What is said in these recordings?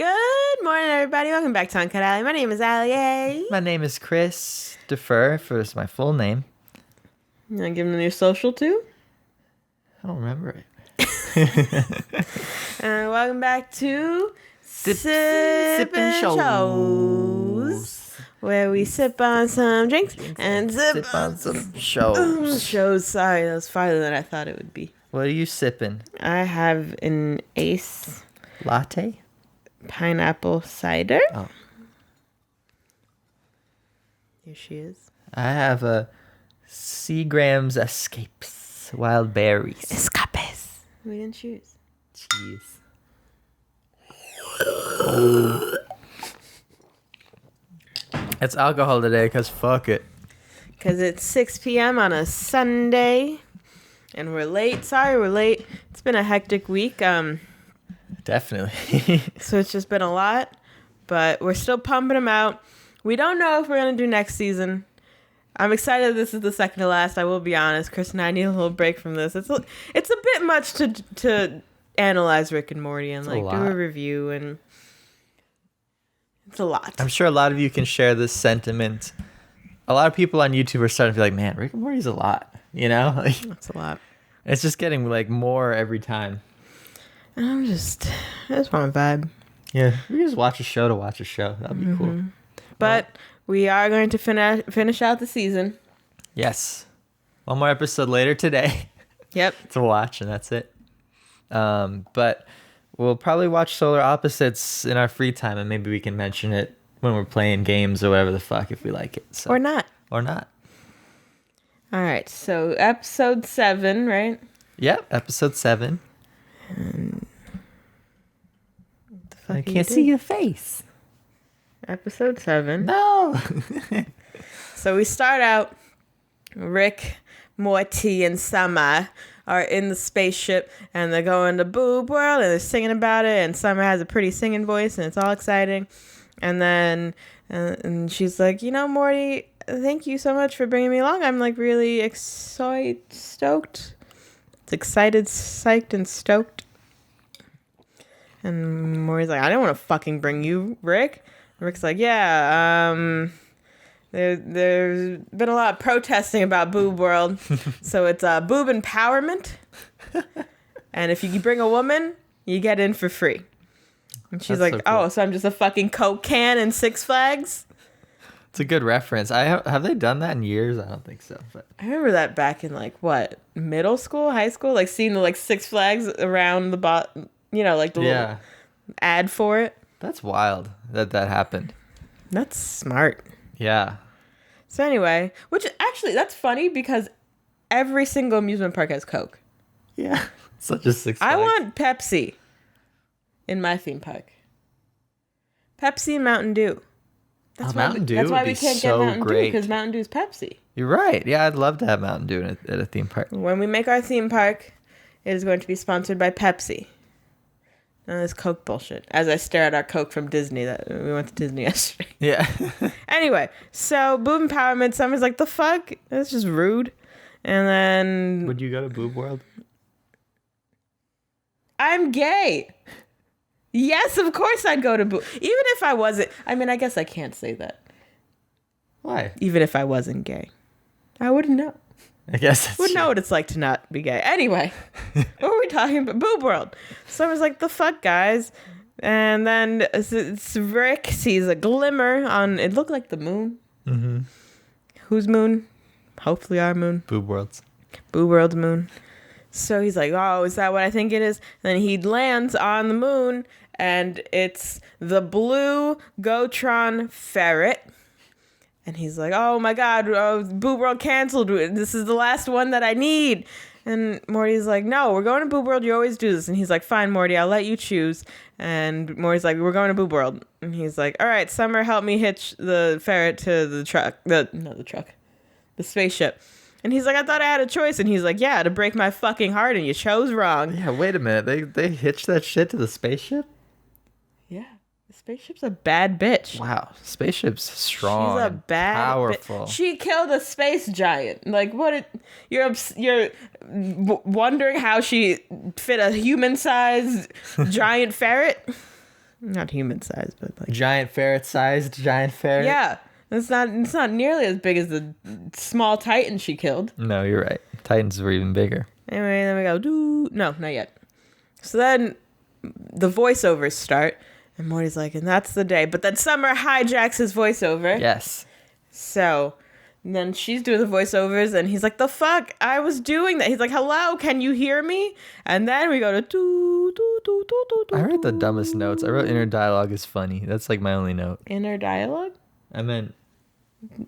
Good morning, everybody. Welcome back to UncutAlly. My name is Allie. My name is Chris. Defer for my full name. You want to give them your social too? I don't remember it. Welcome back to Sippin' Shows, where we sip on some drinks and Sip on some shows. shows. Sorry, that was farther than I thought it would be. What are you sipping? I have an Ace Latte? pineapple cider. Oh. Here she is. I have a Seagram's Escapes Wild Berries. Escapes. We didn't choose. Jeez. It's alcohol today because fuck it. Because it's 6 p.m. on a Sunday. And we're late. Sorry, we're late. It's been a hectic week. Definitely. So it's just been a lot. But we're still pumping them out. We don't know if we're going to do next season. I'm excited this is the second to last. I will be honest. Chris and I need a little break from this. It's a bit much to analyze Rick and Morty and like do a review. And it's a lot. I'm sure a lot of you can share this sentiment. A lot of people on YouTube are starting to be like, man, Rick and Morty's a lot. You know? That's a lot. It's just getting like more every time. I just want to vibe. Yeah, we can just watch a show to watch a show. That'd be cool. But we are going to finish out the season. Yes. One more episode later today. Yep. To watch, and that's it. But we'll probably watch Solar Opposites in our free time, and maybe we can mention it when we're playing games or whatever the fuck if we like it. So. Or not. Or not. All right, so episode 7, right? Yep, episode 7. I can't see your face. Episode 7. No. So we start out, Rick, Morty, and Summer are in the spaceship, and they're going to Boob World, and they're singing about it, and Summer has a pretty singing voice, and it's all exciting. And then and she's like, you know, Morty, thank you so much for bringing me along. I'm like really stoked. It's excited, psyched, and stoked. And Morty's like, I don't want to fucking bring you, Rick. Rick's like, yeah, there's been a lot of protesting about Boob World. So it's boob empowerment. And if you bring a woman, you get in for free. And she's like, so cool. Oh, so I'm just a fucking Coke can in Six Flags? It's a good reference. Have they done that in years? I don't think so. But I remember that back in like, what, middle school, high school? Like seeing the like Six Flags around the bottom. You know, like the little ad for it. That's wild that happened. That's smart. Yeah. So anyway, which actually, that's funny because every single amusement park has Coke. Yeah. Such a Six Flags. I want Pepsi in my theme park. Pepsi and Mountain Dew. That's why Mountain Dew That's why would we be can't so get Mountain great. Dew because Mountain Dew's Pepsi. You're right. Yeah, I'd love to have Mountain Dew at a theme park. When we make our theme park, it is going to be sponsored by Pepsi. None of this Coke bullshit. As I stare at our Coke from Disney, that we went to Disney yesterday. Yeah. Anyway, so boob empowerment. Summer's like, the fuck? That's just rude. And then Would you go to Boob World? I'm gay. Yes, of course I'd go to boob. Even if I wasn't. I mean, I guess I can't say that. Why? Even if I wasn't gay, I wouldn't know. I guess that's Wouldn't know what it's like to not be gay. Anyway, what were we talking about? Boob World. Summer's like, the fuck, guys? And then Rick sees a glimmer on, it looked like the moon. Mm-hmm. Whose moon? Hopefully our moon. Boob World's. Boob World's moon. So he's like, oh, is that what I think it is? And then he lands on the moon, and it's the blue Gotron ferret. And he's like, oh my God, Boob World canceled. This is the last one that I need. And Morty's like, no, we're going to Boob World. You always do this. And he's like, fine, Morty, I'll let you choose. And Morty's like, we're going to Boob World. And he's like, all right, Summer, help me hitch the ferret to the truck. The spaceship. And he's like, I thought I had a choice. And he's like, yeah, to break my fucking heart, and you chose wrong. Yeah, wait a minute. They hitched that shit to the spaceship? Yeah. The spaceship's a bad bitch. Wow. Spaceship's strong. She's a bad powerful. She killed a space giant. Like, what? You're wondering how she fit a human-sized giant ferret? Not human size, but like Giant ferret-sized giant ferret. yeah. It's not nearly as big as the small Titan she killed. No, you're right. Titans were even bigger. Anyway, then we go no, not yet. So then the voiceovers start, and Morty's like, and that's the day. But then Summer hijacks his voiceover. Yes. So then she's doing the voiceovers, and he's like, the fuck? I was doing that. He's like, hello, can you hear me? And then we go to doo, doo, doo, doo, doo, doo. I wrote the dumbest notes. I wrote inner dialogue is funny. That's like my only note. Inner dialogue? I meant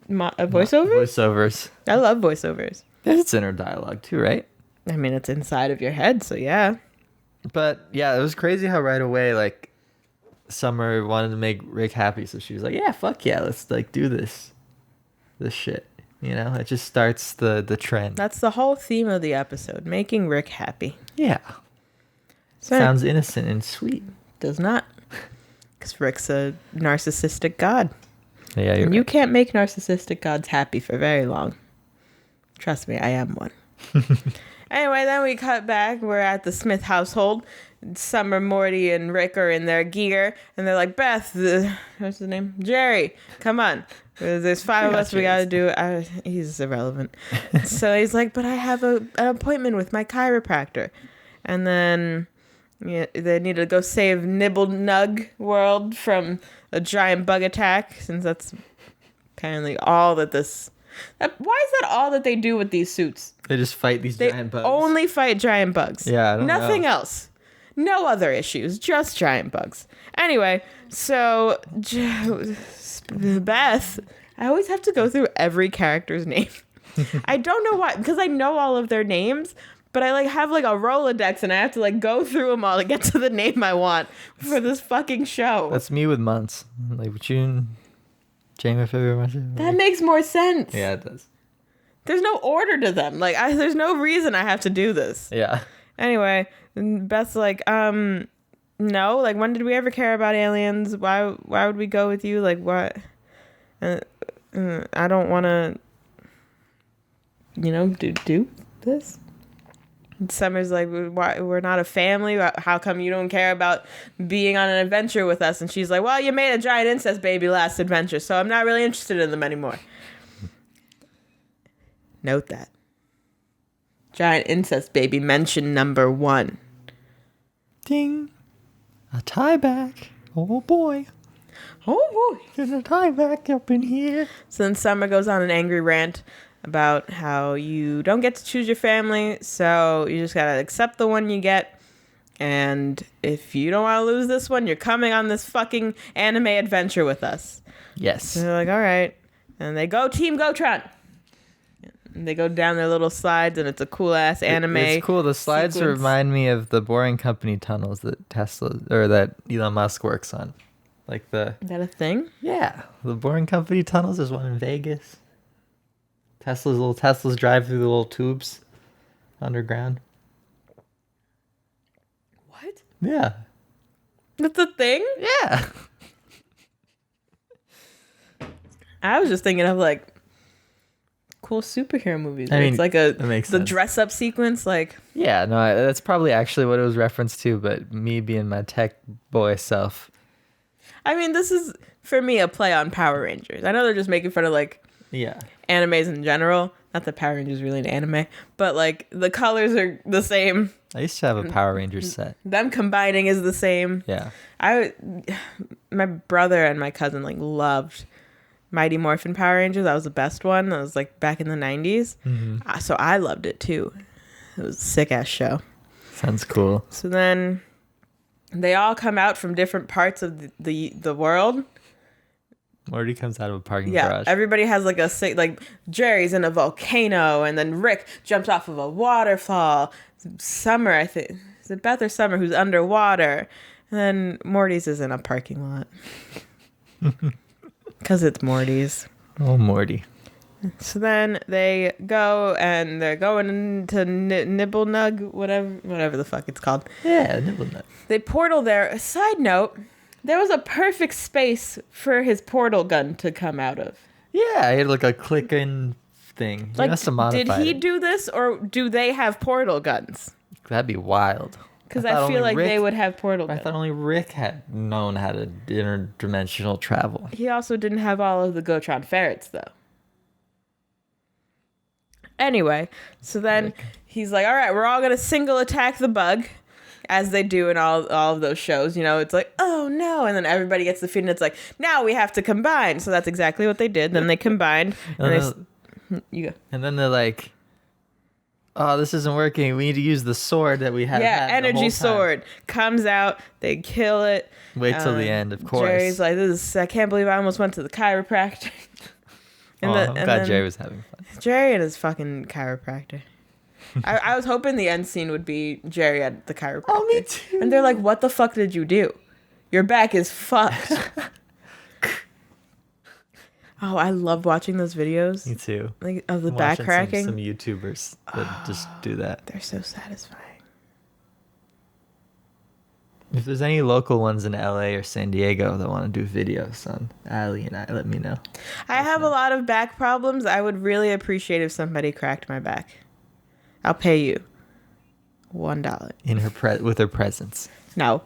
Voiceovers? Voiceovers. I love voiceovers. It's inner dialogue too, right? I mean, it's inside of your head, so yeah. But yeah, it was crazy how right away, like, Summer wanted to make Rick happy, so she was like, yeah, fuck yeah, let's like do this shit. You know, it just starts the trend. That's the whole theme of the episode, making Rick happy. Yeah. So sounds innocent and sweet. Does not. Because Rick's a narcissistic god. Yeah, you're You right. can't make narcissistic gods happy for very long. Trust me, I am one. Anyway, then we cut back. We're at the Smith household. Summer, Morty, and Rick are in their gear. And they're like, Beth, what's his name? Jerry, come on. There's 5 of us. We got to do it. He's irrelevant. So he's like, but I have an appointment with my chiropractor. And then they need to go save Nibble Nug World from a giant bug attack, since that's apparently all that this... why is that all that they do with these suits? They just fight these giant bugs. They only fight giant bugs. Yeah, I don't know. Nothing else. No other issues. Just giant bugs. Anyway, so Beth... I always have to go through every character's name. I don't know why, because I know all of their names, but I like have like a Rolodex and I have to like go through them all to get to the name I want for this fucking show. That's me with months. Like June, January, February, March. That makes more sense. Yeah, it does. There's no order to them. Like there's no reason I have to do this. Yeah. Anyway, Beth's like, no, like when did we ever care about aliens? Why would we go with you? Like what? I don't want to, do this. And Summer's like, why, we're not a family. How come you don't care about being on an adventure with us? And she's like, well, you made a giant incest baby last adventure, so I'm not really interested in them anymore. Note that. Giant incest baby mention number 1. Ding. A tie back. Oh boy. Oh boy. There's a tie back up in here. So then Summer goes on an angry rant about how you don't get to choose your family, so you just gotta accept the one you get. And if you don't want to lose this one, you're coming on this fucking anime adventure with us. Yes. So they're like, all right. And they go Team Gotron. And they go down their little slides, and it's a cool ass anime. It's cool. The slides sequence. remind me of the Boring Company tunnels that that Elon Musk works on. Like Is that a thing? Yeah, the Boring Company tunnels. There's one in Vegas. Teslas drive through the little tubes underground. What? Yeah. That's a thing? Yeah. I was just thinking of like cool superhero movies. I mean, it's like that makes the sense. dress up sequence, like Yeah, no, that's probably actually what it was referenced to, but me being my tech boy self. I mean, this is for me a play on Power Rangers. I know they're just making fun of like Yeah. animes in general. Not that Power Rangers really an anime, but like the colors are the same. I used to have a Power Rangers set. Them combining is the same. Yeah. My brother and my cousin like loved Mighty Morphin Power Rangers. That was the best one. That was like back in the 90s. Mm-hmm. So I loved it too. It was a sick ass show. Sounds cool. So then they all come out from different parts of the world. Morty comes out of a parking Yeah, garage. everybody has like like Jerry's in a volcano, and then Rick jumps off of a waterfall. Summer, I think, is it Beth or Summer who's underwater? And then Morty's is in a parking lot. Because it's Morty's. Oh, Morty. So then they go and they're going into Nibble Nug, whatever the fuck it's called. Yeah, Nibble Nut. They portal there. A side note, there was a perfect space for his portal gun to come out of. Yeah, he had like a click-in thing. He Like, must have modified did he it. do this, or do they have portal guns? That'd be wild. Because I feel like they would have portal I gun. thought only Rick had known how to interdimensional travel. He also didn't have all of the Gotron ferrets, though. Anyway, so then he's like, all right, we're all going to single attack the bug, as they do in all of those shows. You know, it's like, oh, no. And then everybody gets defeated, and it's like, now we have to combine. So that's exactly what they did. Then they combined. You go. And then they're like, oh, this isn't working. We need to use the sword that we had. Yeah, energy sword comes out. They kill it. Wait till the end, of course. Jerry's like, I can't believe I almost went to the chiropractor. I'm glad Jerry was having fun. Jerry and his fucking chiropractor. I was hoping the end scene would be Jerry at the chiropractor. Oh, me too. And they're like, what the fuck did you do? Your back is fucked. Oh, I love watching those videos. Me too. Like of the back cracking. Some YouTubers that just do that. They're so satisfying. If there's any local ones in LA or San Diego that want to do videos on Allie and I, let me know. I have a lot of back problems. I would really appreciate if somebody cracked my back. I'll pay you $1. In her with her presence. No.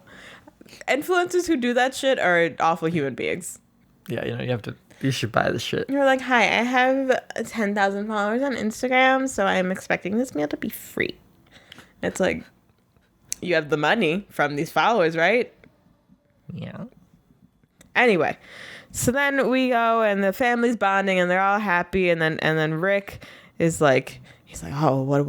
Influencers who do that shit are awful human beings. Yeah, you should buy the shit. You're like, hi, I have 10,000 followers on Instagram, so I'm expecting this meal to be free. It's like, you have the money from these followers, right? Yeah. Anyway, so then we go and the family's bonding and they're all happy, and then Rick is like, he's like, oh, what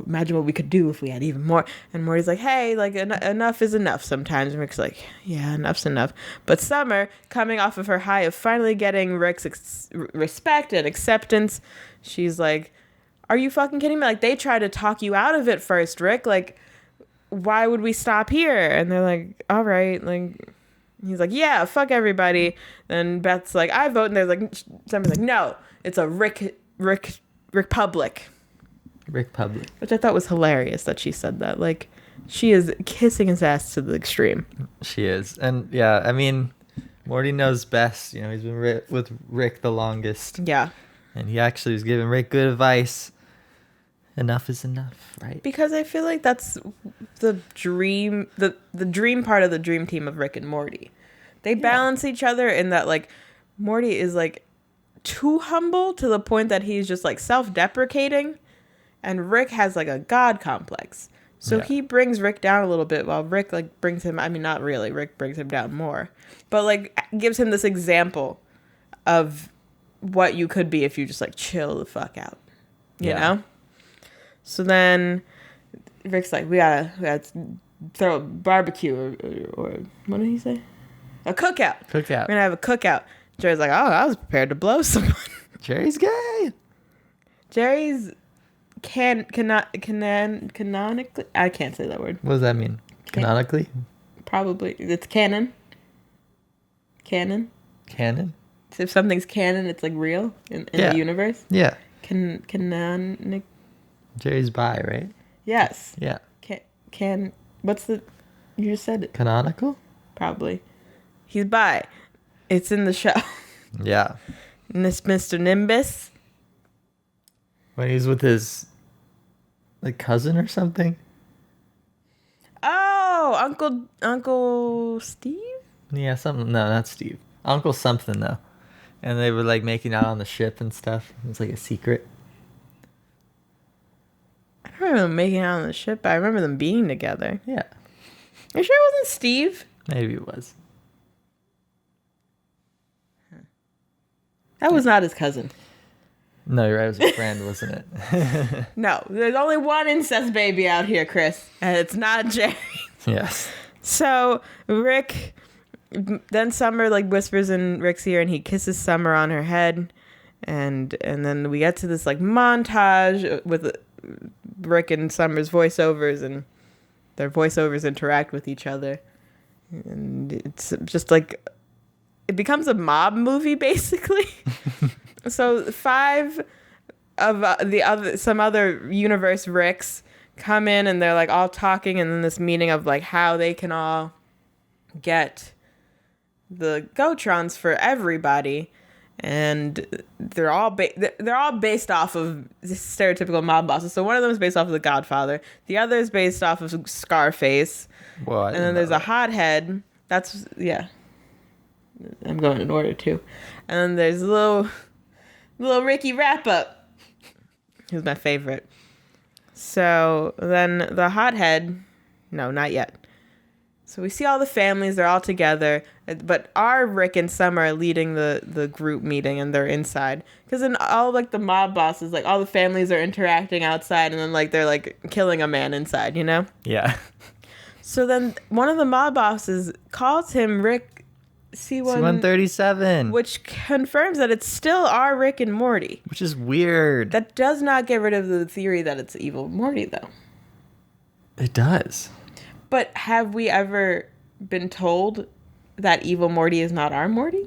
imagine what we could do if we had even more. And Morty's like, hey, like enough is enough sometimes. And Rick's like, yeah, enough's enough. But Summer, coming off of her high of finally getting Rick's respect and acceptance, she's like, are you fucking kidding me? Like, they tried to talk you out of it first, Rick. Like, why would we stop here? And they're like, all right. Like, he's like, yeah, fuck everybody. Then Beth's like, I vote. And they're like, Summer's like, no, it's a Republic. Rick Public. Which I thought was hilarious that she said that. Like, she is kissing his ass to the extreme. She is. And yeah, I mean, Morty knows best. You know, he's been with Rick the longest. Yeah. And he actually was giving Rick good advice. Enough is enough, right? Because I feel like that's the dream, the dream part of the dream team of Rick and Morty. They balance each other in that, like, Morty is, like, too humble to the point that he's just, like, self-deprecating. And Rick has, like, a god complex. So he brings Rick down a little bit while Rick, like, brings him... I mean, not really. Rick brings him down more. But, like, gives him this example of what you could be if you just, like, chill the fuck out. You know? So then Rick's like, we gotta throw a barbecue or what did he say? A cookout. We're going to have a cookout. Jerry's like, oh, I was prepared to blow someone. Jerry's gay. Jerry's... canonically, I can't say that word. What does that mean? Canonically? Probably. It's canon. Canon? So if something's canon, it's like real in the universe? Yeah. Canonic. Jerry's bi, right? Yes. Yeah. What's the, you just said it. Canonical? Probably. He's bi. It's in the show. Yeah. Mr. Nimbus. When he's with his, like, cousin or something? Oh, Uncle Steve? Yeah, something. No, not Steve. Uncle something, though. And they were, like, making out on the ship and stuff. It was, like, a secret. I don't remember them making out on the ship, but I remember them being together. Yeah. Are you sure it wasn't Steve? Maybe it was. That was not his cousin. No, you're right. It was a friend, wasn't it? No, there's only one incest baby out here, Chris, and it's not Jerry. Yes. So Rick, then Summer, like, whispers in Rick's ear, and he kisses Summer on her head, and then we get to this, like, montage with Rick and Summer's voiceovers, and their voiceovers interact with each other, and it's just like, it becomes a mob movie basically. So 5 of some other universe Ricks come in, and they're, like, all talking, and then this meeting of, like, how they can all get the Gotrons for everybody. and they're all based off of stereotypical mob bosses. So one of them is based off of The Godfather. The other is based off of Scarface. Well, And then there's a hothead. That's, yeah. I'm going in order too. And then there's little Ricky Wrap Up. Who's my favorite. So then the hothead, no, not yet. So we see all the families, they're all together, but our Rick and Summer are leading the group meeting, and they're inside. Because in all, like, the mob bosses, like, all the families are interacting outside, and then, like, they're, like, killing a man inside, you know? Yeah. So then one of the mob bosses calls him Rick C-137. Which confirms that it's still our Rick and Morty. Which is weird. That does not get rid of the theory that it's evil Morty, though. It does. But have we ever been told that evil Morty is not our Morty?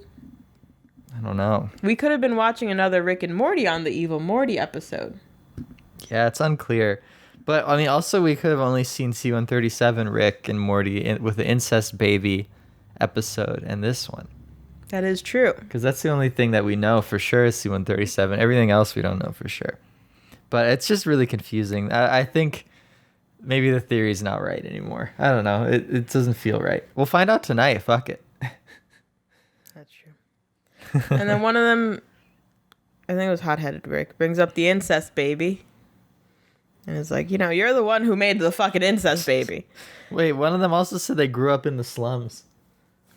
I don't know. We could have been watching another Rick and Morty on the evil Morty episode. Yeah, it's unclear. But, I mean, also we could have only seen C-137 Rick and Morty with the incest baby episode and this one. That is true. Because that's the only thing that we know for sure is C-137. Everything else we don't know for sure. But it's just really confusing. I think maybe the theory's not right anymore. I don't know. It doesn't feel right. We'll find out tonight. Fuck it. That's true. And then one of them, I think it was Hot-Headed Rick, brings up the incest baby. And it's like, you're the one who made the fucking incest baby. Wait, one of them also said they grew up in the slums.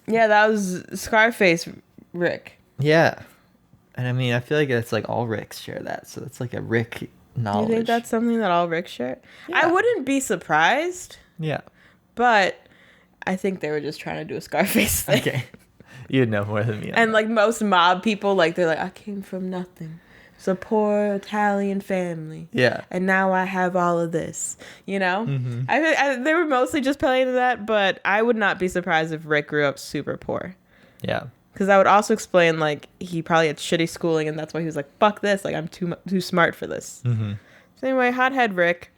Yeah, that was Scarface Rick. Yeah. And I mean, I feel like it's like all Ricks share that. So it's like a Rick knowledge. You think that's something that all Ricks share? Yeah. I wouldn't be surprised. Yeah. But I think they were just trying to do a Scarface thing. Okay. You'd know more than me. And like most mob people, like they're like, I came from nothing. It's a poor Italian family. Yeah. And now I have all of this, Mm-hmm. They were mostly just playing to that, but I would not be surprised if Rick grew up super poor. Yeah. Because that would also explain, like, he probably had shitty schooling, and that's why he was like, fuck this, like, I'm too smart for this. Mm-hmm. So anyway, Hothead Rick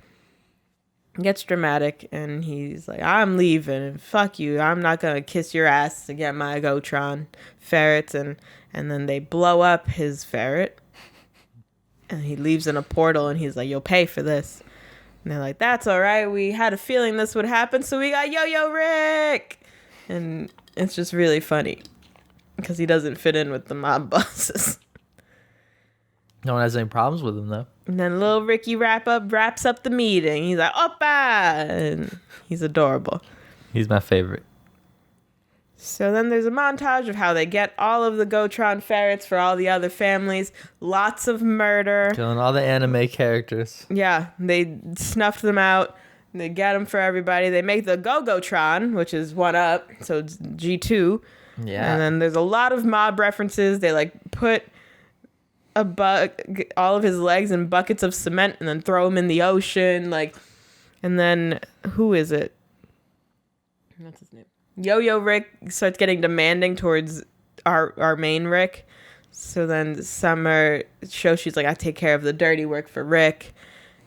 gets dramatic, and he's like, I'm leaving, fuck you, I'm not gonna kiss your ass to get my Gotron ferrets, and then they blow up his ferret. And he leaves in a portal, and he's like, you'll pay for this. And they're like, that's all right. We had a feeling this would happen, so we got Yo-Yo Rick. And it's just really funny because he doesn't fit in with the mob bosses. No one has any problems with him, though. And then little Ricky wraps up the meeting. He's like, Oppa! And he's adorable. He's my favorite. So then there's a montage of how they get all of the Gotron ferrets for all the other families. Lots of murder. Killing all the anime characters. Yeah, they snuffed them out. They get them for everybody. They make the Gotron, which is 1-up, so it's G2. Yeah. And then there's a lot of mob references. They like put all of his legs in buckets of cement and then throw him in the ocean. Like, and then who is it? What's his name? Yo-Yo Rick starts getting demanding towards our main Rick. So then Summer shows she's like, I take care of the dirty work for Rick.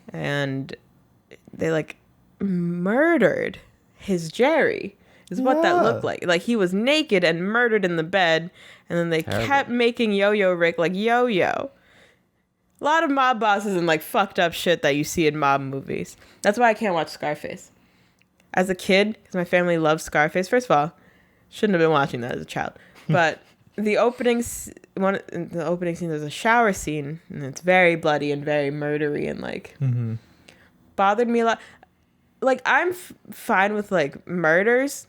And they like murdered his Jerry is what that looked like. Like he was naked and murdered in the bed. And then they kept making Yo-Yo Rick like Yo-Yo. A lot of mob bosses and like fucked up shit that you see in mob movies. That's why I can't watch Scarface. As a kid, because my family loves Scarface. First of all, shouldn't have been watching that as a child. But the opening scene, there's a shower scene, and it's very bloody and very murdery, and like bothered me a lot. Like I'm fine with like murders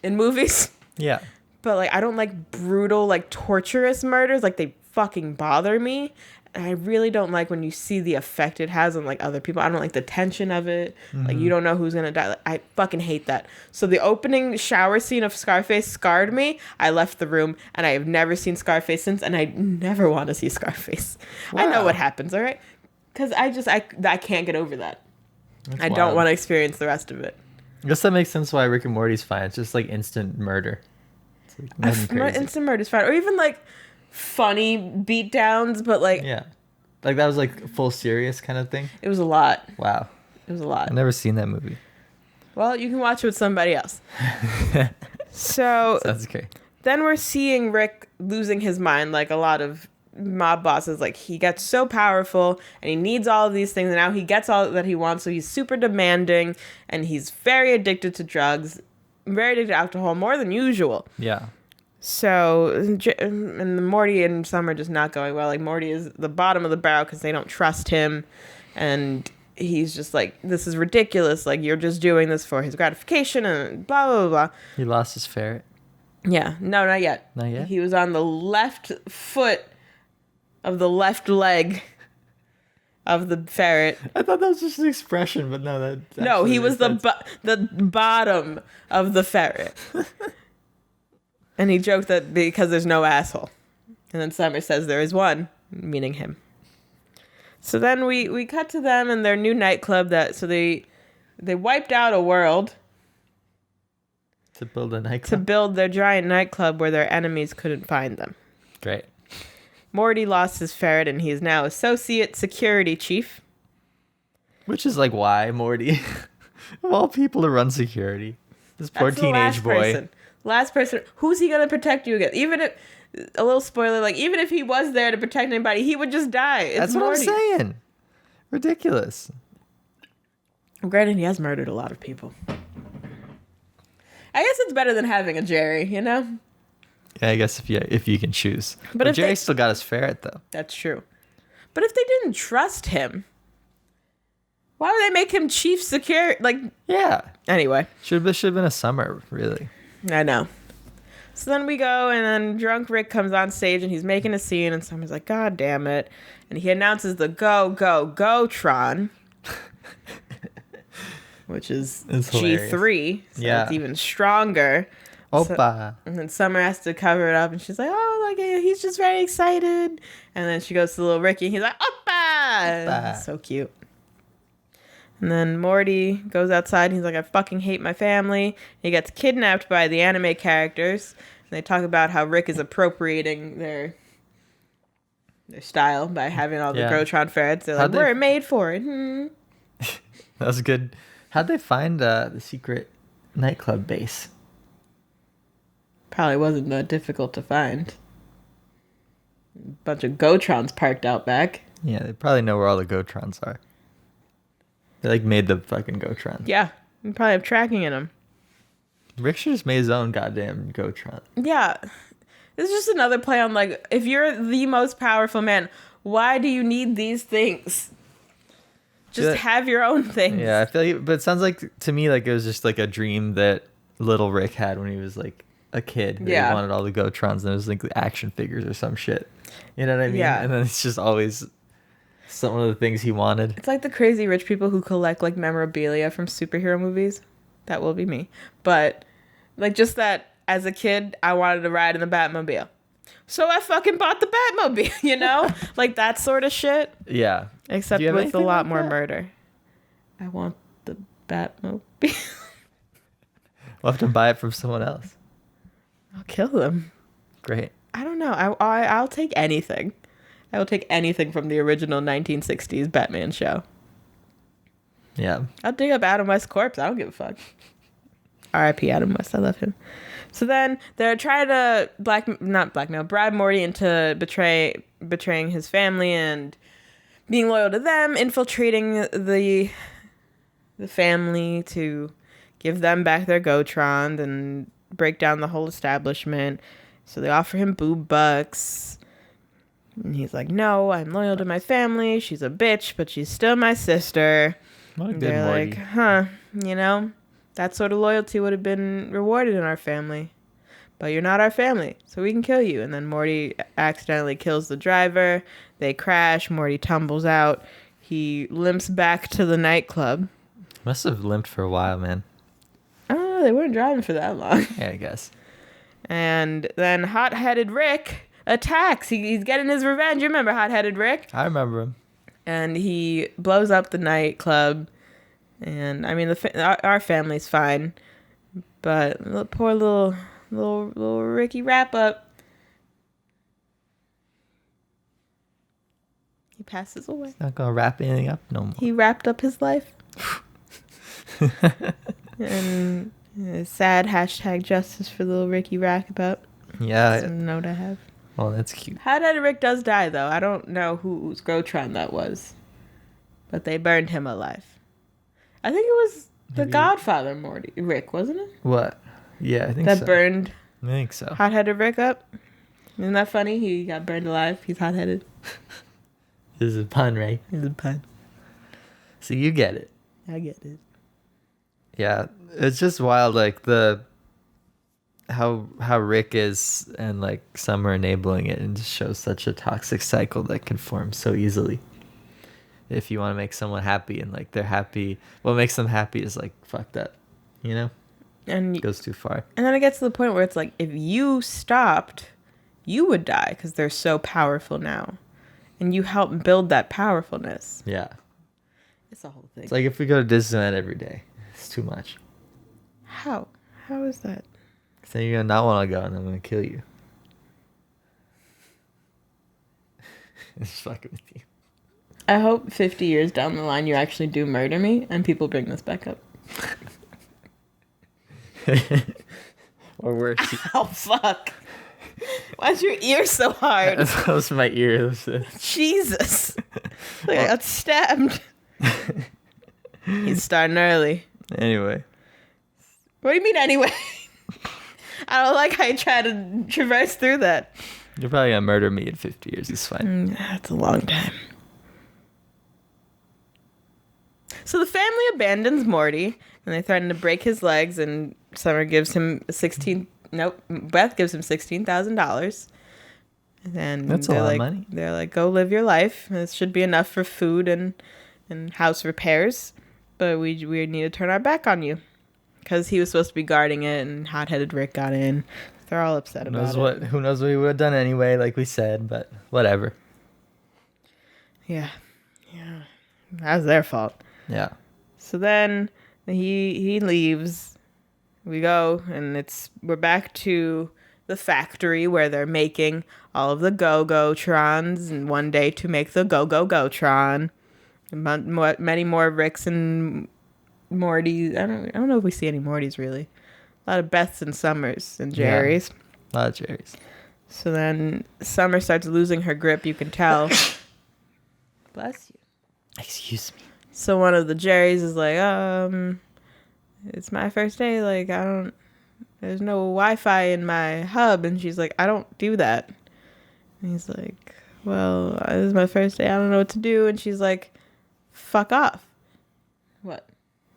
in movies. Yeah. But like I don't like brutal, like torturous murders. Like they fucking bother me. And I really don't like when you see the effect it has on like other people. I don't like the tension of it. Like you don't know who's gonna die. Like, I fucking hate that. So the opening shower scene of Scarface scarred me. I left the room and I have never seen Scarface since, and I never want to see Scarface. Wow. I know what happens, all right? Because I can't get over that. I don't want to experience the rest of it. I guess that makes sense why Rick and Morty's fine. It's just like instant murder. It's like instant murder's fine. Or even like funny beatdowns, but like like that was like full serious kind of thing. It was a lot. Wow, it was a lot. I've never seen that movie. Well, you can watch it with somebody else. So sounds great. then we're seeing Rick losing his mind like a lot of mob bosses. Like, he gets so powerful and he needs all of these things, and now he gets all that he wants, so he's super demanding, and he's very addicted to drugs, very addicted to alcohol, more than usual. Yeah. So, and Morty and Summer just not going well. Like, Morty is the bottom of the barrel because they don't trust him, and he's just like, this is ridiculous. Like, you're just doing this for his gratification and blah, blah, blah. He lost his ferret. Yeah. No, not yet. Not yet? He was on the left foot of the left leg of the ferret. I thought that was just an expression, but no, that. No, he was the bottom of the ferret. And he joked that because there's no asshole. And then Summer says there is one, meaning him. So then we cut to them in their new nightclub they wiped out a world to build a nightclub. to build their giant nightclub where their enemies couldn't find them. Great. Morty lost his ferret and he is now associate security chief. Which is like why Morty, of all people to run security, this poor That's the teenage boy. Last person. Who's he gonna protect you against? Even if, a little spoiler, like, even if he was there to protect anybody, he would just die. It's That's Morty. what I'm saying. Ridiculous. Granted, he has murdered a lot of people. I guess it's better than having a Jerry, you know? Yeah, I guess if you can choose. But if Jerry they- still got his ferret though. That's true. But if they didn't trust him, why would they make him chief security? Like, Yeah. anyway. Should have been a Summer, really. I know. So then we go, and then drunk Rick comes on stage, and he's making a scene, and Summer's like, God damn it. And he announces the Gotron, which is It's G3, so Yeah. it's even stronger. Opa. And then Summer has to cover it up, and she's like, oh, like, yeah, he's just very excited. And then she goes to little Ricky, and he's like, Oppa! Oppa. So cute. And then Morty goes outside, and he's like, I fucking hate my family. He gets kidnapped by the anime characters. And they talk about how Rick is appropriating their style by having all the Yeah. Gotron ferrets. They're How'd like, they- we're made for it. That was good. How'd they find the secret nightclub base? Probably wasn't that difficult to find. Bunch of Gotrons parked out back. Yeah, they probably know where all the Gotrons are. They like made the fucking Gotron. Yeah, you probably have tracking in them. Rick should just made his own goddamn Gotron. Yeah. This is just another play on, like, if you're the most powerful man, why do you need these things? Just Yeah. have your own things. Yeah, I feel like, but it sounds like to me like it was just like a dream that little Rick had when he was like a kid. That Yeah. He wanted all the Gotrons and it was like the action figures or some shit. You know what I mean? Yeah. And then it's just always some of the things he wanted. It's like the crazy rich people who collect, like, memorabilia from superhero movies. That will be me. But, like, just that as a kid, I wanted to ride in the Batmobile. So I fucking bought the Batmobile, you know? Like, that sort of shit. Yeah. Except Do you have with a anything lot like more that? murder. I want the Batmobile. We'll have to buy it from someone else. I'll kill them. Great. I don't know. I'll take anything. I will take anything from the original 1960s Batman show. Yeah. I'll dig up Adam West's corpse. I don't give a fuck. R.I.P. Adam West. I love him. So then they're trying to bribe Morty into betraying his family and being loyal to them, infiltrating the family to give them back their Gotron and break down the whole establishment. So they offer him boob bucks. And he's like, no, I'm loyal to my family. She's a bitch, but she's still my sister. What a And good they're Morty. like, huh, you know, that sort of loyalty would have been rewarded in our family. But you're not our family, so we can kill you. And then Morty accidentally kills the driver. They crash. Morty tumbles out. He limps back to the nightclub. Must have limped for a while, man. I don't know. They weren't driving for that long. Yeah, I guess. And then hot-headed Rick attacks. He's getting his revenge. You remember hot-headed Rick? I remember him. And he blows up the nightclub. And, I mean, our family's fine. But poor little Ricky wrap-up. He passes away. Not gonna wrap anything up no more. He wrapped up his life. And sad hashtag justice for little Ricky wrap-up. Yeah. It's a note I have. Oh, that's cute. Hot-headed Rick does die, though. I don't know whose Gotron that was. But they burned him alive. I think it was the Godfather Morty. Rick, wasn't it? What? Yeah, I think That so. burned I think so. hot-headed Rick up. Isn't that funny? He got burned alive. He's hot-headed. This is a pun, right? It's a pun. So you get it. I get it. Yeah, it's just wild, like how Rick is and like Summer enabling it, and just shows such a toxic cycle that can form so easily. If you want to make someone happy and like they're happy, what makes them happy is like fucked up, you know? And It goes too far. And then it gets to the point where it's like, if you stopped, you would die because they're so powerful now. And you help build that powerfulness. Yeah. It's a whole thing. It's like if we go to Disneyland every day, it's too much. How? How is that? So you're gonna not want to go, and I'm gonna kill you. Just fucking with you. I hope 50 years down the line you actually do murder me and people bring this back up. Or worse. Oh, fuck. Why's your ear so hard? That was my ear. Jesus. Like I got stabbed. He's starting early. Anyway. What do you mean anyway? I don't like how you try to traverse through that. You're probably gonna murder me in 50 years. It's fine. That's a long time. So the family abandons Morty, and they threaten to break his legs, and Summer gives him Beth gives him $16,000. And then That's a lot of money. They're like, go live your life. This should be enough for food and house repairs, but we need to turn our back on you. Because he was supposed to be guarding it, and hot-headed Rick got in. They're all upset about it. Who knows what he would have done anyway, like we said, but whatever. Yeah. That's their fault. Yeah. So then he leaves. We go, and we're back to the factory where they're making all of the Go-Gotrons, and one day to make the Go-Go-Gotron. Many more Ricks and Mortys. I don't know if we see any Mortys really. A lot of Beths and Summers and Jerrys. Yeah, a lot of Jerrys. So then Summer starts losing her grip. You can tell. Bless you. Excuse me. So one of the Jerrys is like, it's my first day. Like, there's no Wi-Fi in my hub. And she's like, I don't do that. And he's like, well, this is my first day. I don't know what to do. And she's like, fuck off. What?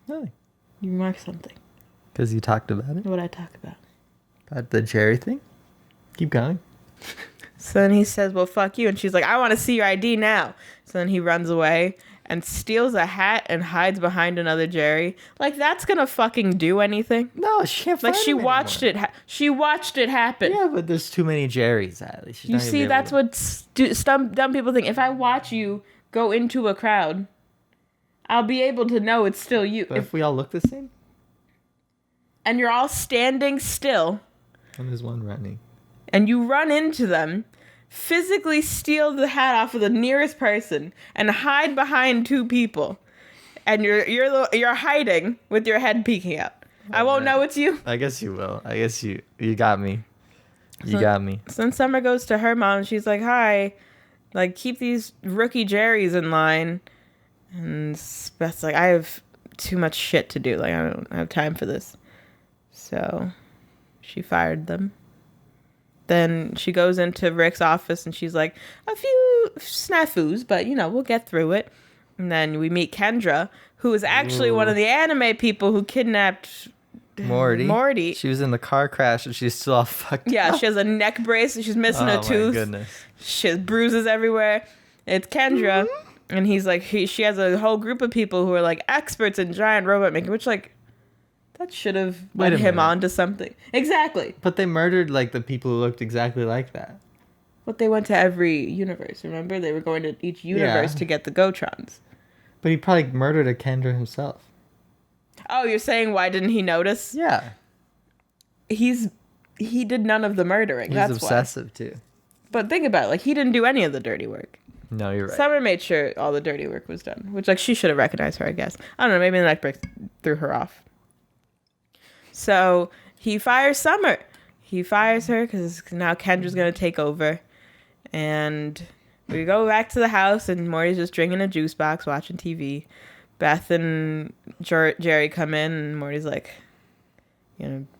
Nothing. You marked something. Because you talked about it? What did I talk about? About the Jerry thing? Keep going. So then he says, well, fuck you. And she's like, I want to see your ID now. So then he runs away and steals a hat and hides behind another Jerry. Like, that's gonna fucking do anything? No, she can't find she him watched anymore. she watched it happen. Yeah, but there's too many Jerrys, Allie. You see, that's what dumb people think. If I watch you go into a crowd, I'll be able to know it's still you. But if we all look the same? And you're all standing still. And there's one running. And you run into them, physically steal the hat off of the nearest person, and hide behind two people. And you're hiding with your head peeking out. I won't know it's you. I guess you will. I guess you got me. Got me. So then Summer goes to her mom, and she's like, hi, like, keep these rookie Jerrys in line. And Beth's like, I have too much shit to do. Like, I don't have time for this. So she fired them. Then she goes into Rick's office, and she's like, a few snafus, but, we'll get through it. And then we meet Kendra, who is actually one of the anime people who kidnapped Morty. She was in the car crash, and she's still all fucked up. Yeah, she has a neck brace, and she's missing a tooth. Oh, my goodness. She has bruises everywhere. It's Kendra, and he's like, she has a whole group of people who are, like, experts in giant robot making, which, like, that should have led him on to something. Exactly. But they murdered, like, the people who looked exactly like that. But they went to every universe, remember? They were going to each universe to get the Gotrons. But he probably murdered a Kendra himself. Oh, you're saying why didn't he notice? Yeah. He did none of the murdering. He's obsessive, too. But think about it. Like, he didn't do any of the dirty work. No, you're right. Summer made sure all the dirty work was done. Which, like, she should have recognized her, I guess. I don't know. Maybe the neck break threw her off. So he fires Summer. he fires her because now Kendra's going to take over. And we go back to the house, and Morty's just drinking a juice box, watching TV. Beth and Jerry come in, and Morty's like,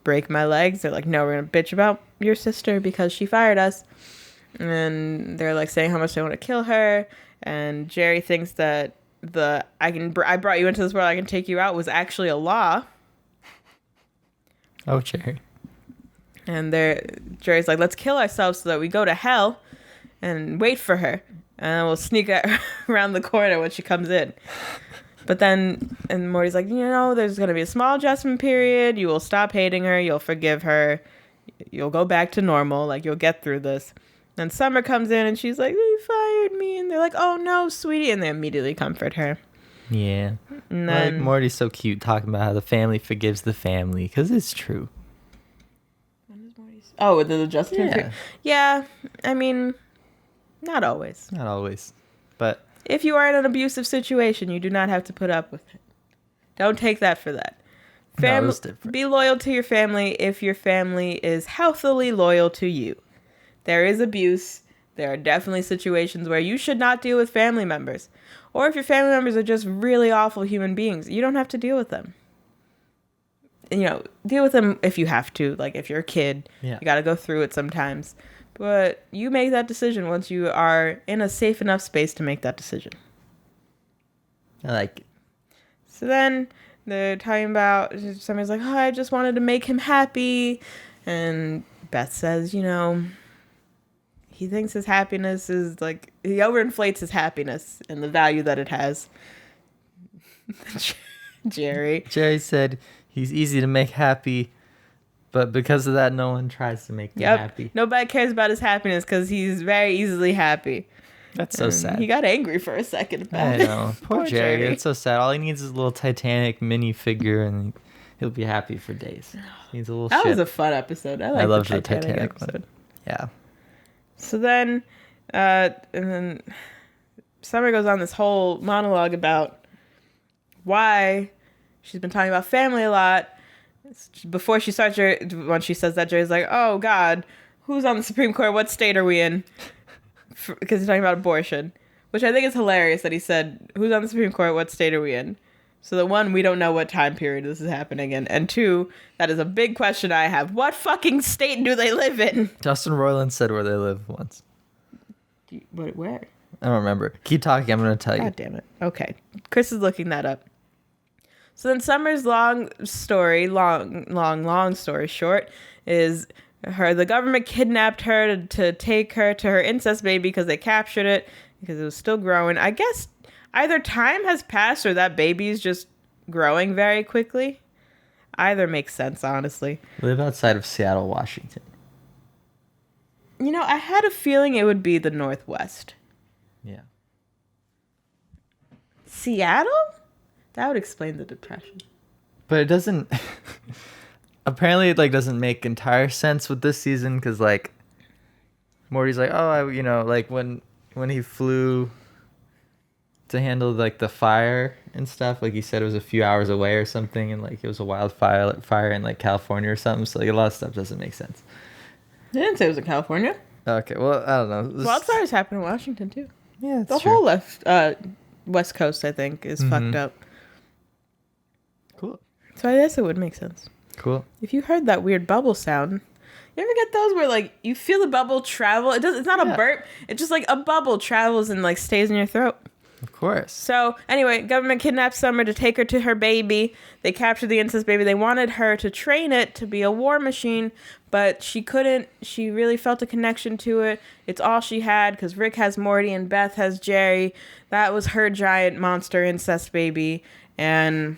break my legs. They're like, no, we're going to bitch about your sister because she fired us. And they're like saying how much they want to kill her. And Jerry thinks that I brought you into this world, I can take you out was actually a law. Oh, Jerry. And Jerry's like, let's kill ourselves so that we go to hell and wait for her. And we'll sneak around the corner when she comes in. But then, and Morty's like, there's going to be a small adjustment period. You will stop hating her. You'll forgive her. You'll go back to normal. Like, you'll get through this. Then Summer comes in and she's like, they fired me. And they're like, oh no, sweetie. And they immediately comfort her. Yeah. And then Morty's so cute talking about how the family forgives the family, because it's true. Oh, with the adjustment period? Yeah. I mean, not always. Not always. But if you are in an abusive situation, you do not have to put up with it. Don't take that for that. Be loyal to your family if your family is healthily loyal to you. There is abuse. There are definitely situations where you should not deal with family members. Or if your family members are just really awful human beings, you don't have to deal with them. Deal with them if you have to. Like, if you're a kid, you got to go through it sometimes. But you make that decision once you are in a safe enough space to make that decision. I like it. So then they're talking about, somebody's like, oh, I just wanted to make him happy. And Beth says, he thinks his happiness is like, he overinflates his happiness and the value that it has. Jerry said he's easy to make happy, but because of that, no one tries to make him happy. Nobody cares about his happiness because he's very easily happy. That's so sad. He got angry for a second about it. I know. Poor Jerry. It's so sad. All he needs is a little Titanic minifigure, and he'll be happy for days. He needs a little That was a fun episode. I love the Titanic episode. One. Yeah. So then, and then Summer goes on this whole monologue about why she's been talking about family a lot. Before she starts, when she says that, Jerry's like, oh, God, who's on the Supreme Court? What state are we in? Because he's talking about abortion, which I think is hilarious that he said, who's on the Supreme Court? What state are we in? So the one, we don't know what time period this is happening in. And two, that is a big question I have. What fucking state do they live in? Justin Roiland said where they live once. Where? I don't remember. Keep talking. I'm going to tell you. God damn it. Okay. Chris is looking that up. So then Summer's long story short is the government kidnapped her to take her to her incest baby because they captured it because it was still growing. I guess either time has passed or that baby's just growing very quickly. Either makes sense, honestly. Live outside of Seattle, Washington. I had a feeling it would be the Northwest. Yeah. Seattle? That would explain the depression. But it doesn't... Apparently, it doesn't make entire sense with this season because, Morty's like, oh, when he flew to handle, the fire and stuff, he said it was a few hours away or something, and, it was a wildfire in, California or something, so, a lot of stuff doesn't make sense. They didn't say it was in California. Okay, well, I don't know. Wildfires happen in Washington, too. Yeah, that's true. Whole West Coast, I think, is fucked up. Cool. So I guess it would make sense. Cool. If you heard that weird bubble sound, you ever get those where you feel the bubble travel? It's not a burp. It's just a bubble travels and stays in your throat. Of course. So anyway, government kidnapped Summer to take her to her baby. They captured the incest baby. They wanted her to train it to be a war machine, but she couldn't. She really felt a connection to it. It's all she had because Rick has Morty and Beth has Jerry. That was her giant monster incest baby. And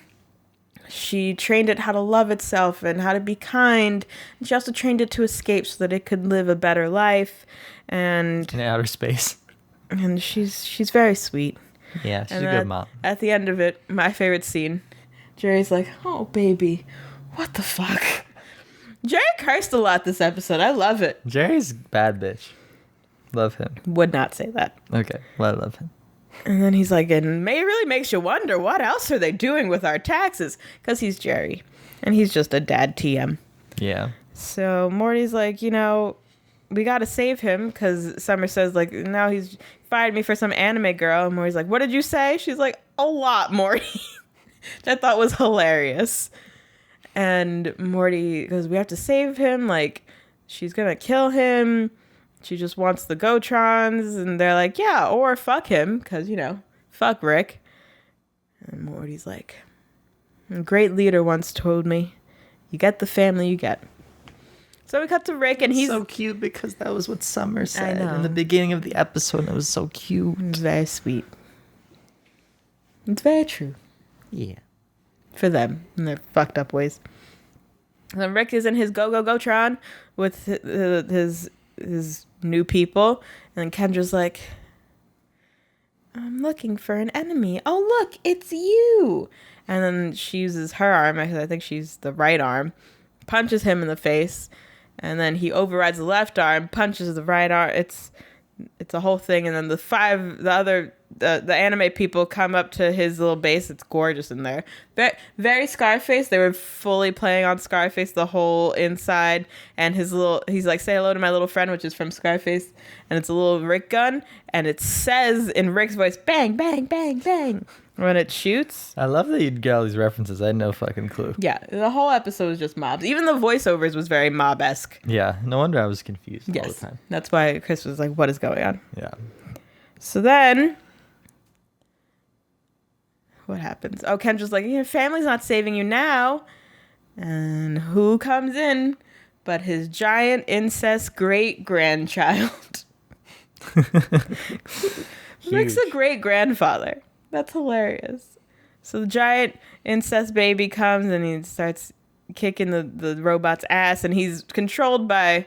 she trained it how to love itself and how to be kind. And she also trained it to escape so that it could live a better life. And in outer space. And she's very sweet. Yeah, she's a good mom. At the end of it, my favorite scene, Jerry's like, oh, baby, what the fuck? Jerry cursed a lot this episode. I love it. Jerry's bad bitch. Love him. Would not say that. Okay, well, I love him. And then he's like, and it really makes you wonder, what else are they doing with our taxes? Because he's Jerry. And he's just a dad TM. Yeah. So Morty's like, we got to save him because Summer says, like, now he's fired me for some anime girl. And Morty's like, what did you say? She's like, a lot, Morty. That I thought was hilarious. And Morty goes, we have to save him. Like, she's going to kill him. She just wants the Gotrons. And they're like, yeah, or fuck him. Because, fuck Rick. And Morty's like, a great leader once told me, you get the family you get. So we cut to Rick, and he's so cute because that was what Summer said I know. in the beginning of the episode. And it was so cute. It's very sweet. It's very true. Yeah. For them in their fucked up ways. And then Rick is in his Gotron with his new people. And Kendra's like, I'm looking for an enemy. Oh, look, it's you. And then she uses her arm, I think she's the right arm, punches him in the face. And then he overrides the left arm, punches the right arm. It's a whole thing. And then the anime people come up to his little base. It's gorgeous in there. Very, very Scarface. They were fully playing on Scarface the whole inside. And he's like, say hello to my little friend, which is from Scarface. And it's a little Rick gun. And it says in Rick's voice, bang, bang, bang, bang, when it shoots. I love that you'd get all these references. I had no fucking clue. Yeah, the whole episode was just mobs. Even the voiceovers was very mob-esque. Yeah, no wonder I was confused all the time. That's why Chris was like, what is going on? Yeah. So then, what happens? Oh, Kendra's like, your family's not saving you now. And who comes in but his giant incest great-grandchild? Rick's a great-grandfather. That's hilarious. So the giant incest baby comes and he starts kicking the robot's ass, and he's controlled by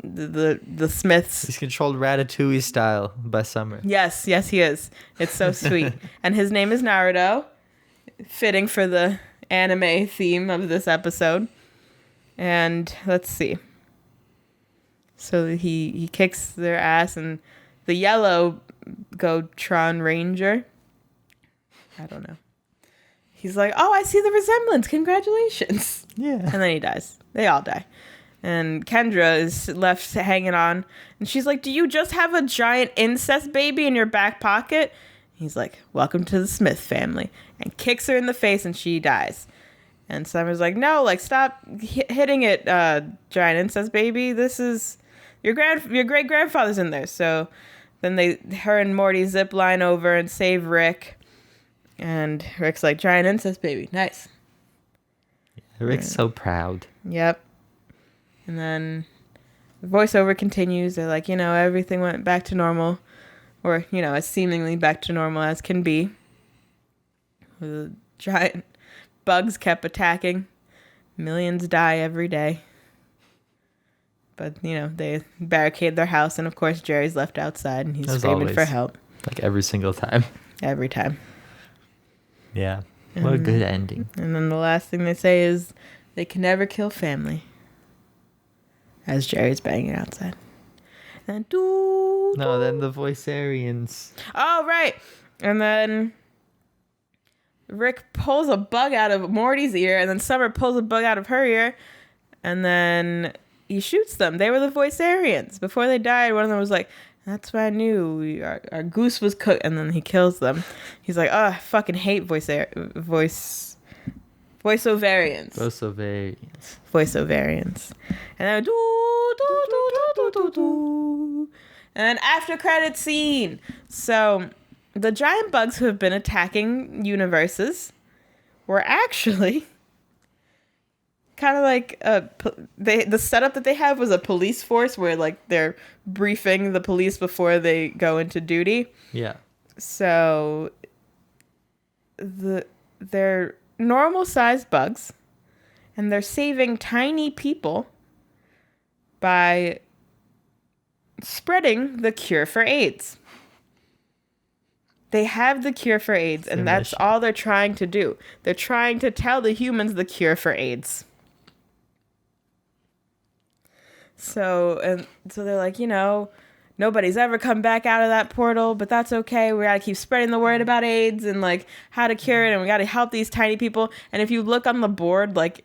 the Smiths. He's controlled Ratatouille style by Summer. Yes, he is. It's so sweet. And his name is Naruto, fitting for the anime theme of this episode. And let's see. So he kicks their ass, and the yellow Gotron Ranger, I don't know, he's like, oh, I see the resemblance. Congratulations. Yeah. And then he dies. They all die. And Kendra is left hanging on. And she's like, do you just have a giant incest baby in your back pocket? He's like, welcome to the Smith family. And kicks her in the face, and she dies. And Summer's like, no, like, stop hitting it, giant incest baby. This is your great-grandfather's in there. So then her and Morty zip line over and save Rick. And Rick's like, giant incest baby. Nice. Rick's so proud. Yep. And then the voiceover continues. They're like, everything went back to normal. Or, as seemingly back to normal as can be. The giant bugs kept attacking. Millions die every day. But, they barricade their house. And, of course, Jerry's left outside. And he's screaming for help. Like every single time. Every time. Yeah. What a good ending. And then the last thing they say is, they can never kill family. As Jerry's banging outside. And then the Voicerians. Oh, right. And then Rick pulls a bug out of Morty's ear, and then Summer pulls a bug out of her ear, and then he shoots them. They were the Voicerians. Before they died, one of them was like, that's why I knew our goose was cooked, and then he kills them. He's like, oh, I fucking hate voiceoverians. Voiceoverians. And then and then after credit scene. So the giant bugs who have been attacking universes were actually kind of like the setup that they have was a police force where like they're briefing the police before they go into duty. Yeah. So they're normal sized bugs, and they're saving tiny people by spreading the cure for AIDS. They have the cure for AIDS, and that's all they're trying to do. They're trying to tell the humans the cure for AIDS. So they're like, nobody's ever come back out of that portal, but that's okay. We gotta keep spreading the word about AIDS and like how to cure it, and we gotta help these tiny people. And if you look on the board, like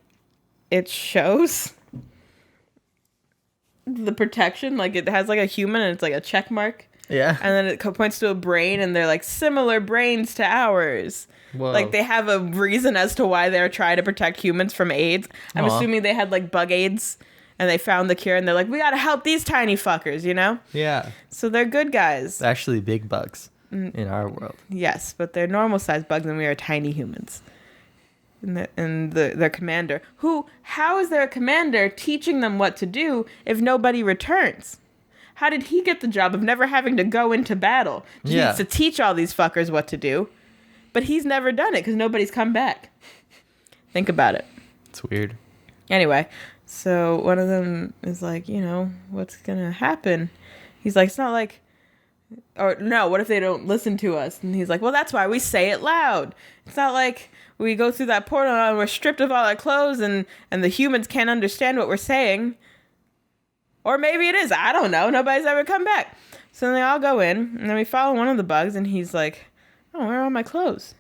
it shows the protection. Like it has like a human and it's like a check mark. Yeah. And then it points to a brain and they're like similar brains to ours. Whoa. Like they have a reason as to why they're trying to protect humans from AIDS. I'm assuming they had like bug AIDS and they found the cure and they're like, we got to help these tiny fuckers, you know? Yeah. So they're good guys. Actually big bugs in our world. Yes, but they're normal sized bugs and we are tiny humans. And their commander, how is their commander teaching them what to do if nobody returns? How did he get the job of never having to go into battle? He needs to teach all these fuckers what to do. But he's never done it because nobody's come back. Think about it. It's weird. Anyway, so one of them is like, what's going to happen? He's like, it's not like, or no, what if they don't listen to us? And he's like, well, that's why we say it loud. It's not like we go through that portal and we're stripped of all our clothes and the humans can't understand what we're saying. Or maybe it is. I don't know. Nobody's ever come back. So then they all go in, and then we follow one of the bugs, and he's like, oh, where are all my clothes?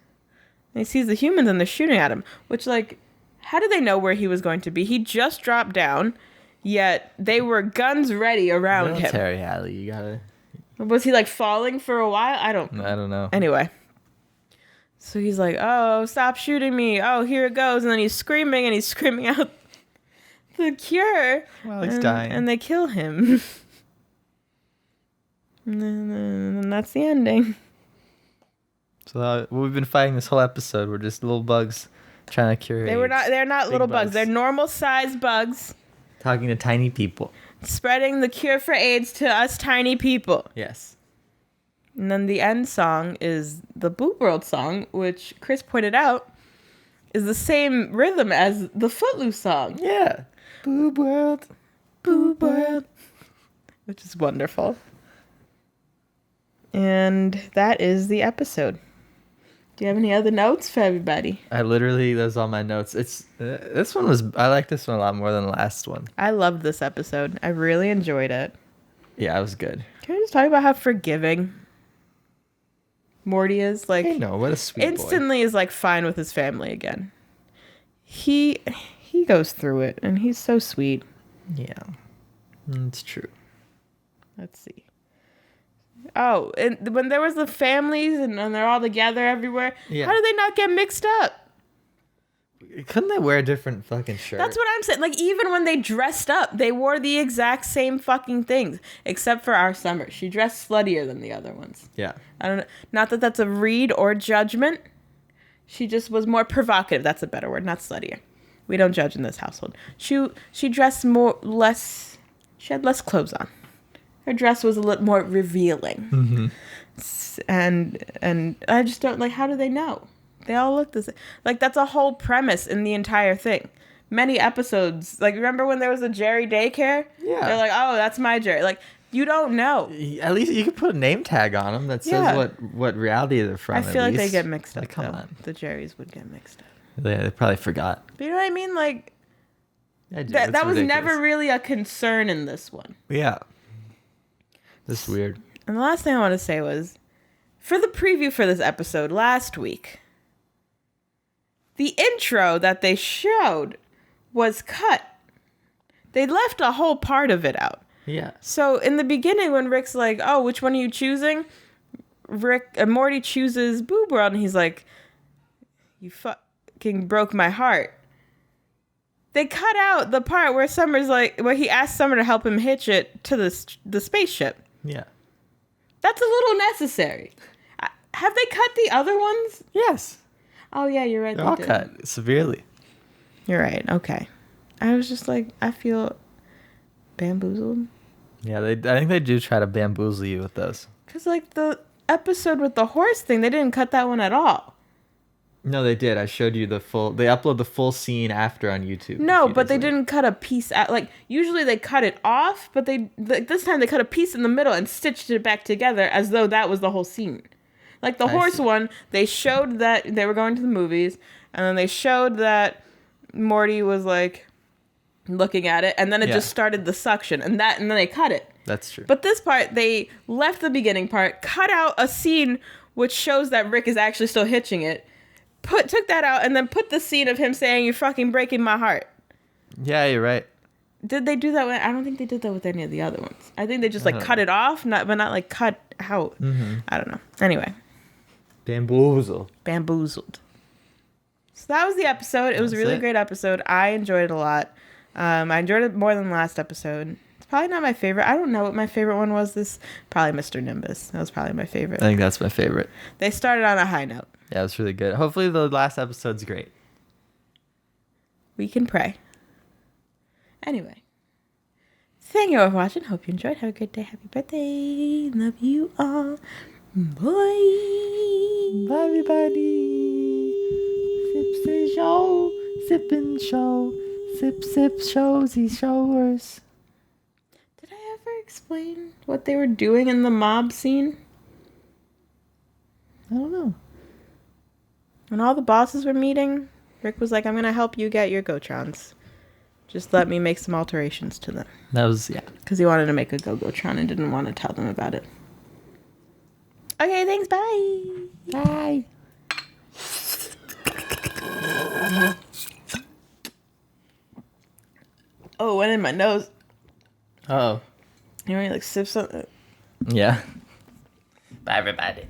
And he sees the humans, and they're shooting at him. Which, like, how did they know where he was going to be? He just dropped down, yet they were guns ready around him. Military alley, you gotta... Was he, like, falling for a while? I don't know. Anyway. So he's like, oh, stop shooting me. Oh, here it goes. And then he's screaming out the cure. Well, he's dying. And they kill him. and then that's the ending. So we've been fighting this whole episode. We're just little bugs trying to cure AIDS. They're not little bugs. They're normal sized bugs. Talking to tiny people. Spreading the cure for AIDS to us tiny people. Yes. And then the end song is the Boop World song, which Chris pointed out is the same rhythm as the Footloose song. Yeah. Boob World. Boob World. Which is wonderful. And that is the episode. Do you have any other notes for everybody? Those are all my notes. I like this one a lot more than the last one. I loved this episode. I really enjoyed it. Yeah, it was good. Can we just talk about how forgiving Morty is? Like, I know, what a sweet instantly boy. Is like fine with his family again. He goes through it, and he's so sweet. Yeah, it's true. Let's see. Oh, and when there was the families and they're all together everywhere, how did they not get mixed up? Couldn't they wear a different fucking shirt? That's what I'm saying. Like, even when they dressed up, they wore the exact same fucking things, except for our Summer. She dressed sluttier than the other ones. Yeah. I don't know. Not that that's a read or judgment. She just was more provocative. That's a better word, not sluttier. We don't judge in this household. She dressed less. She had less clothes on. Her dress was a little more revealing. Mm-hmm. And I just don't, like, how do they know? They all look the same. Like, that's a whole premise in the entire thing. Many episodes. Like, remember when there was a Jerry daycare? Yeah. They're like, oh, that's my Jerry. Like, you don't know. At least you could put a name tag on them that says what reality they're from. I feel like they get mixed up. Like, come on. The Jerrys would get mixed up. They probably forgot. But you know what I mean? Like, that was never really a concern in this one. Yeah. That's weird. And the last thing I want to say was, for the preview for this episode last week, the intro that they showed was cut. They left a whole part of it out. Yeah. So in the beginning, when Rick's like, oh, which one are you choosing? Morty chooses Boob World, and he's like, you fucking broke my heart. They cut out the part where where he asked Summer to help him hitch it to the spaceship. Yeah. That's a little necessary. Have they cut the other ones? Yes. Oh, yeah, you're right. They're all cut severely. You're right. Okay. I was just like, I feel bamboozled. Yeah, I think they do try to bamboozle you with those. Because, like, the episode with the horse thing, they didn't cut that one at all. No, they did. I showed you they upload the full scene after on YouTube. No, but they didn't cut a piece out. Like, usually they cut it off, but this time they cut a piece in the middle and stitched it back together as though that was the whole scene. Like the horse one, they showed that they were going to the movies, and then they showed that Morty was like looking at it, and then it just started the suction, and then they cut it. That's true. But this part, they left the beginning part, cut out a scene which shows that Rick is actually still hitching it, took that out, and then put the scene of him saying, "You're fucking breaking my heart." Yeah, you're right. Did they do that with... I don't think they did that with any of the other ones. I think they just, like, cut it off, but not, like, cut out. I don't know. Anyway. Bamboozled. So that was the episode. It was a really great episode. I enjoyed it a lot. I enjoyed it more than the last episode. It's probably not my favorite. I don't know what my favorite one was. Probably Mr. Nimbus. That was probably my favorite. I think that's my favorite. They started on a high note. Yeah, it was really good. Hopefully the last episode's great. We can pray. Anyway. Thank you for watching. Hope you enjoyed. Have a great day. Happy birthday. Love you all. Bye. Bye, everybody. Sips and show. Sip and show. Sip, sip, showsy showers. Did I ever explain what they were doing in the mob scene? I don't know. When all the bosses were meeting, Rick was like, I'm going to help you get your Gotrons. Just let me make some alterations to them. That was, yeah. Because he wanted to make a Gotron and didn't want to tell them about it. Okay, thanks. Bye. Bye. Oh, it went in my nose. Oh. You know, you like sip something. Yeah. Bye, everybody.